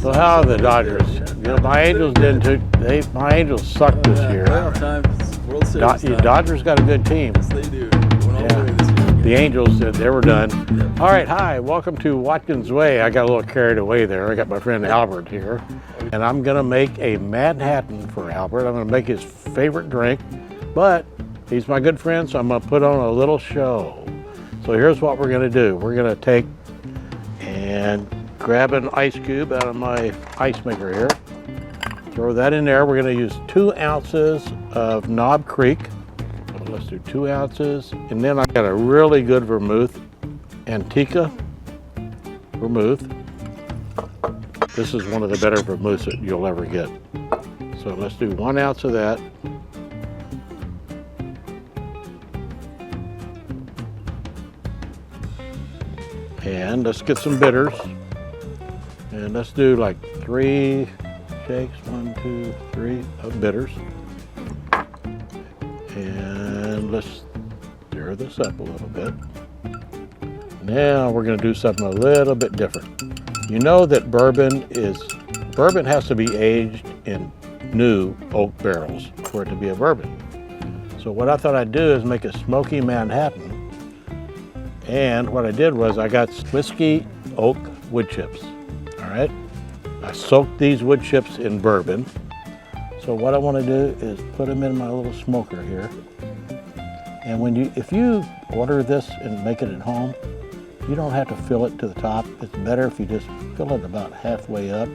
So how are the Dodgers? You know, my Angels didn't too. My Angels sucked this year. Playoff time, World Series time. Dodgers got a good team. Yes, they do. Went all the way this year. The Angels, they were done. Yep. All right, hi, welcome to Watkins Way. I got a little carried away there. I got my friend Albert here, and I'm gonna make a Manhattan for Albert. I'm gonna make his favorite drink, but he's my good friend, so I'm gonna put on a little show. So here's what we're gonna do. We're gonna take and grab an ice cube out of my ice maker here. Throw that in there. We're gonna use 2 ounces of Knob Creek. Let's do 2 ounces. And then I got a really good vermouth, Antica vermouth. This is one of the better vermouths that you'll ever get. So let's do 1 ounce of that. And let's get some bitters. And let's do like 3 shakes, 1, 2, 3 of bitters. And let's stir this up a little bit. Now we're going to do something a little bit different. You know that bourbon has to be aged in new oak barrels for it to be a bourbon. So what I thought I'd do is make a Smoky Manhattan. And what I did was I got whiskey oak wood chips. All right. I soaked these wood chips in bourbon. So what I want to do is put them in my little smoker here. And if you order this and make it at home, you don't have to fill it to the top. It's better if you just fill it about halfway up.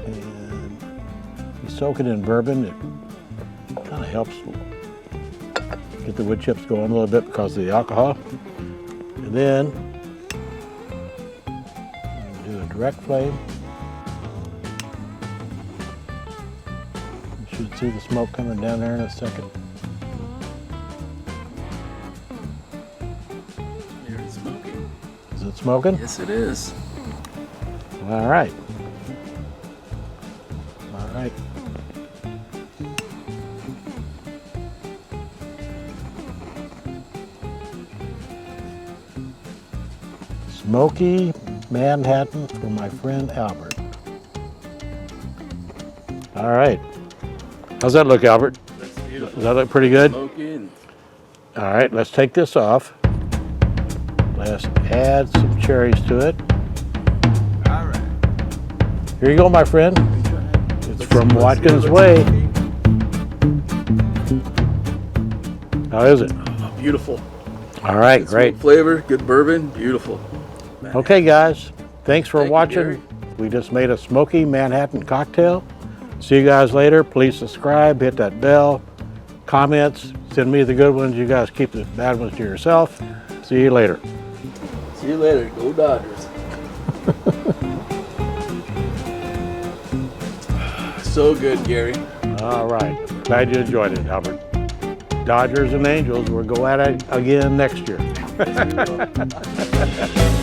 And you soak it in bourbon. It kind of helps get the wood chips going a little bit because of the alcohol. And then do a direct flame. You should see the smoke coming down there in a second. Here it's smoking. Is it smoking? Yes, it is. All right. All right. Smoky Manhattan for my friend Albert. All right. How's that look, Albert? That's beautiful. Does that look pretty good? Smoking. All right, let's take this off. Let's add some cherries to it. All right. Here you go, my friend. It's from Watkins Way. How is it? Oh, beautiful. All right, Good great. smoke flavor, good bourbon, beautiful. Okay, guys, thanks for Thank you, watching. Gary. We just made a Smoky Manhattan cocktail. See you guys later. Please subscribe, hit that bell, comments, send me the good ones. You guys keep the bad ones to yourself. See you later. See you later. Go Dodgers. So good, Gary. All right. Glad you enjoyed it, Albert. Dodgers and Angels, we'll go at it again next year. Yes, we will.